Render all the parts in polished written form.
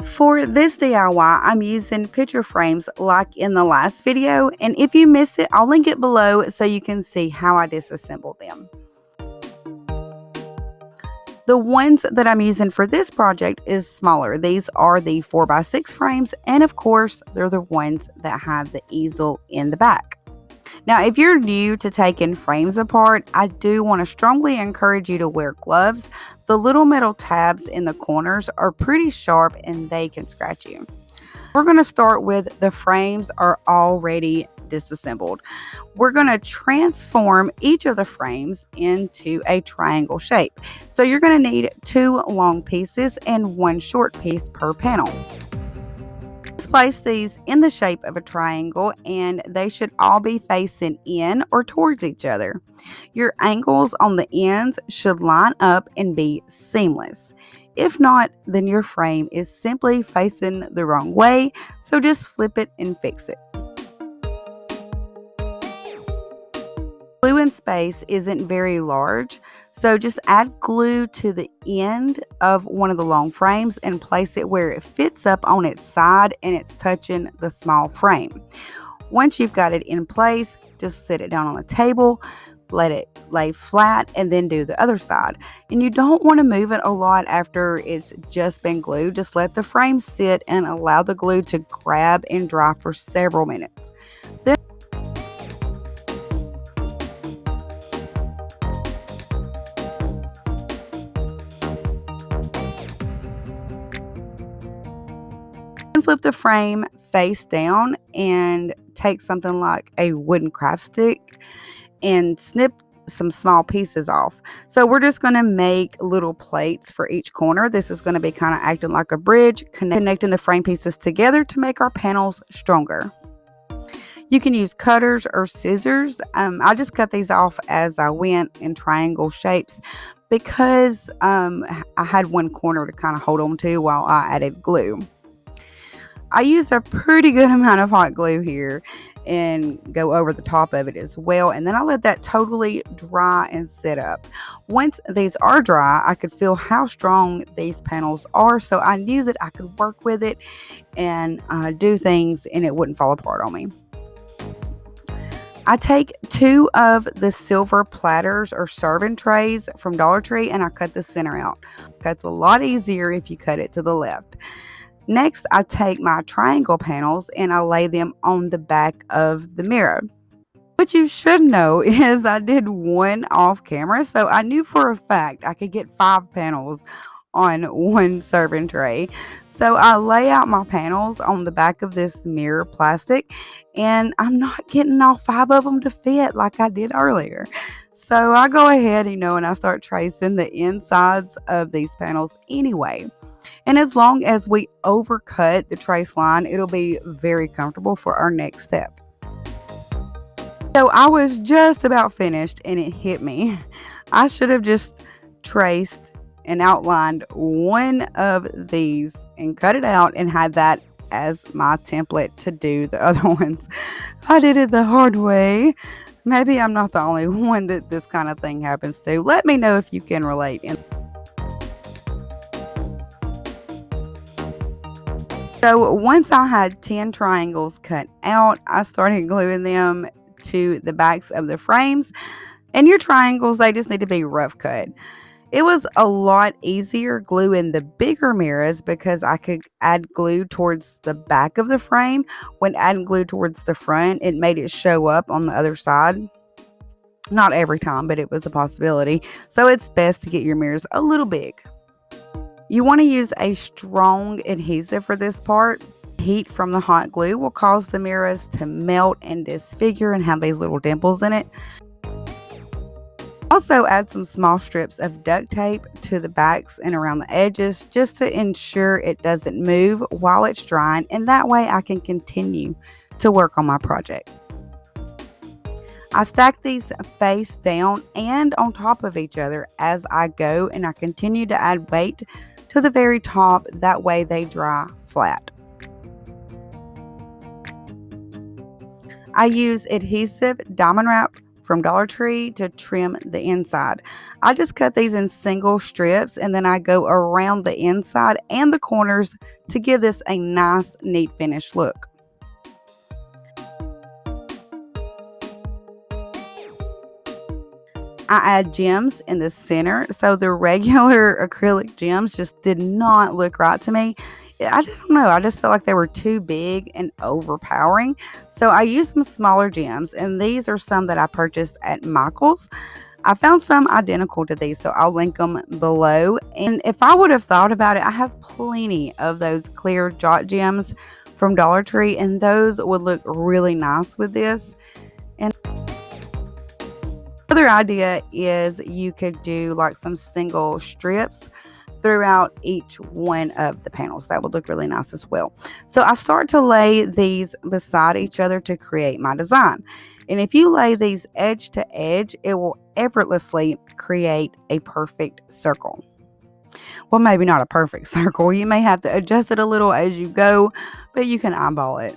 For this DIY, I'm using picture frames like in the last video, and if you missed it, I'll link it below so you can see how I disassembled them. The ones that I'm using for this project is smaller. These are the 4x6 frames, and of course, they're the ones that have the easel in the back. Now, if you're new to taking frames apart, I do want to strongly encourage you to wear gloves. The little metal tabs in the corners are pretty sharp and they can scratch you. We're going to start with the frames are already disassembled. We're going to transform each of the frames into a triangle shape. So you're going to need 2 long pieces and 1 short piece per panel. Just place these in the shape of a triangle and they should all be facing in or towards each other. Your angles on the ends should line up and be seamless. If not, then your frame is simply facing the wrong way, so just flip it and fix it. Glue in space isn't very large, so just add glue to the end of one of the long frames and place it where it fits up on its side and it's touching the small frame. Once you've got it in place, just set it down on the table, let it lay flat, and then do the other side. And you don't want to move it a lot after it's just been glued. Just let the frame sit and allow the glue to grab and dry for several minutes. Then flip the frame face down and take something like a wooden craft stick and snip some small pieces off. So we're just going to make little plates for each corner. This is going to be kind of acting like a bridge, connecting the frame pieces together to make our panels stronger. You can use cutters or scissors. I just cut these off as I went in triangle shapes because I had one corner to kind of hold on to while I added glue. I use a pretty good amount of hot glue here and go over the top of it as well, and then I let that totally dry and set up. Once these are dry, I could feel how strong these panels are, so I knew that I could work with it and do things and it wouldn't fall apart on me. I take 2 of the silver platters or serving trays from Dollar Tree and I cut the center out. That's a lot easier if you cut it to the left. Next, I take my triangle panels and I lay them on the back of the mirror. What you should know is I did one off camera, so I knew for a fact I could get 5 panels on one serving tray. So I lay out my panels on the back of this mirror plastic, and I'm not getting all 5 of them to fit like I did earlier. So I go ahead, and I start tracing the insides of these panels anyway. And as long as we overcut the trace line, it'll be very comfortable for our next step. So I was just about finished and it hit me. I should have just traced and outlined one of these and cut it out and had that as my template to do the other ones. I did it the hard way. Maybe I'm not the only one that this kind of thing happens to. Let me know if you can relate. So once I had 10 triangles cut out, I started gluing them to the backs of the frames. And your triangles, they just need to be rough cut. It was a lot easier gluing the bigger mirrors because I could add glue towards the back of the frame. When adding glue towards the front, it made it show up on the other side. Not every time, but it was a possibility. So it's best to get your mirrors a little big. You want to use a strong adhesive for this part. Heat from the hot glue will cause the mirrors to melt and disfigure and have these little dimples in it. Also add some small strips of duct tape to the backs and around the edges just to ensure it doesn't move while it's drying, and that way I can continue to work on my project. I stack these face down and on top of each other as I go, and I continue to add weight to the very top, that way they dry flat. I use adhesive diamond wrap from Dollar Tree to trim the inside. I just cut these in single strips and then I go around the inside and the corners to give this a nice, neat finished look. I add gems in the center, so the regular acrylic gems just did not look right to me. I don't know, I just felt like they were too big and overpowering. So I used some smaller gems, and these are some that I purchased at Michael's. I found some identical to these, so I'll link them below. And if I would have thought about it, I have plenty of those clear jot gems from Dollar Tree, and those would look really nice with this. And other idea is you could do like some single strips throughout each one of the panels. That would look really nice as well. So I start to lay these beside each other to create my design. And if you lay these edge to edge, it will effortlessly create a perfect circle. Well, maybe not a perfect circle. You may have to adjust it a little as you go, but you can eyeball it.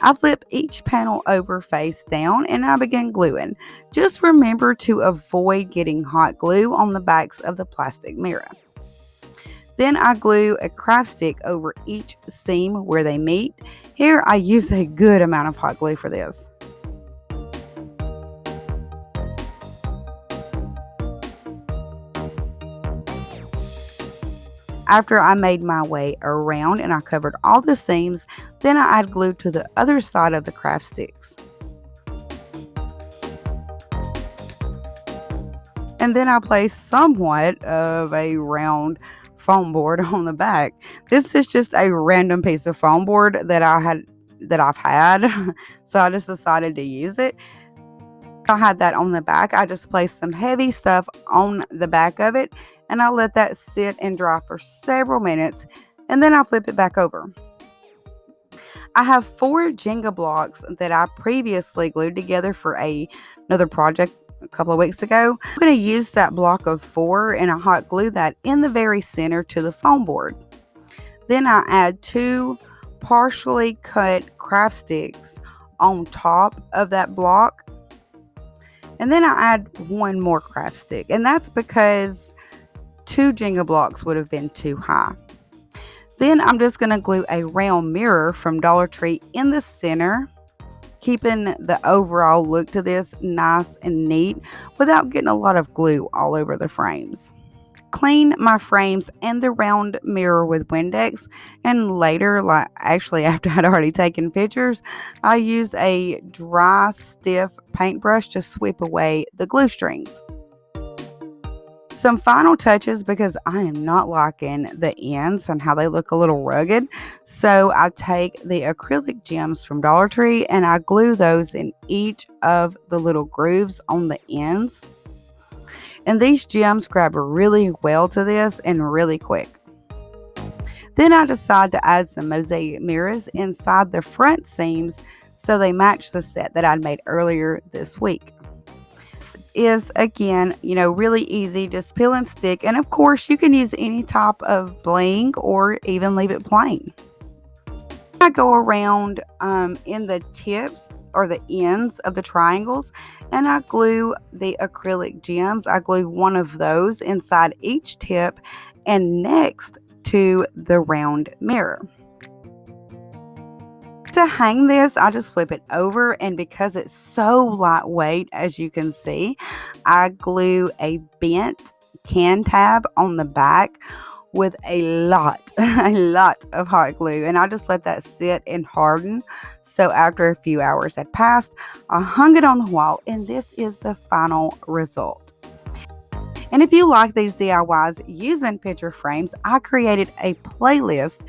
I flip each panel over face down and I begin gluing. Just remember to avoid getting hot glue on the backs of the plastic mirror. Then I glue a craft stick over each seam where they meet. Here I use a good amount of hot glue for this. After I made my way around and I covered all the seams, then I add glue to the other side of the craft sticks. And then I place somewhat of a round foam board on the back. This is just a random piece of foam board that I've had. So I just decided to use it. I had that on the back. I just placed some heavy stuff on the back of it and I let that sit and dry for several minutes and then I flip it back over. I have 4 Jenga blocks that I previously glued together for another project a couple of weeks ago. I'm going to use that block of 4 and I hot glue that in the very center to the foam board. Then I add 2 partially cut craft sticks on top of that block. And then I add 1 more craft stick, and that's because 2 Jenga blocks would have been too high. Then I'm just going to glue a round mirror from Dollar Tree in the center, keeping the overall look to this nice and neat without getting a lot of glue all over the frames. Clean my frames and the round mirror with Windex, and later, like actually after I'd already taken pictures, I used a dry stiff paintbrush to sweep away the glue strings. Some final touches because I am not liking the ends and how they look a little rugged, so I take the acrylic gems from Dollar Tree and I glue those in each of the little grooves on the ends. And these gems grab really well to this and really quick. Then I decide to add some mosaic mirrors inside the front seams so they match the set that I'd made earlier this week. This is, again, really easy. Just peel and stick. And of course, you can use any type of bling or even leave it plain. I go around in the tips or the ends of the triangles and I glue the acrylic gems. I glue one of those inside each tip and next to the round mirror. To hang this, I just flip it over, and because it's so lightweight, as you can see, I glue a bent can tab on the back with a lot of hot glue, and I just let that sit and harden. So after a few hours had passed, I hung it on the wall, and this is the final result. And if you like these DIYs using picture frames, I created a playlist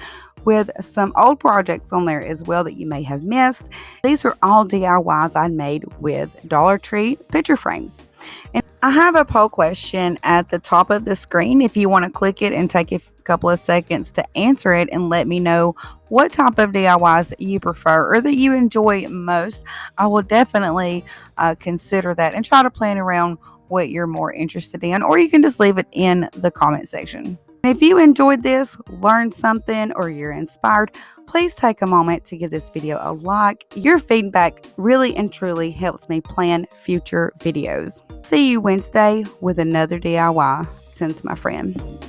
with some old projects on there as well that you may have missed. These are all DIYs I made with Dollar Tree picture frames. And I have a poll question at the top of the screen if you want to click it and take a couple of seconds to answer it and let me know what type of DIYs you prefer or that you enjoy most. I will definitely consider that and try to plan around what you're more interested in, or you can just leave it in the comment section. If you enjoyed this, learned something, or you're inspired, please take a moment to give this video a like. Your feedback really and truly helps me plan future videos. See you Wednesday with another DIY. Since my friend.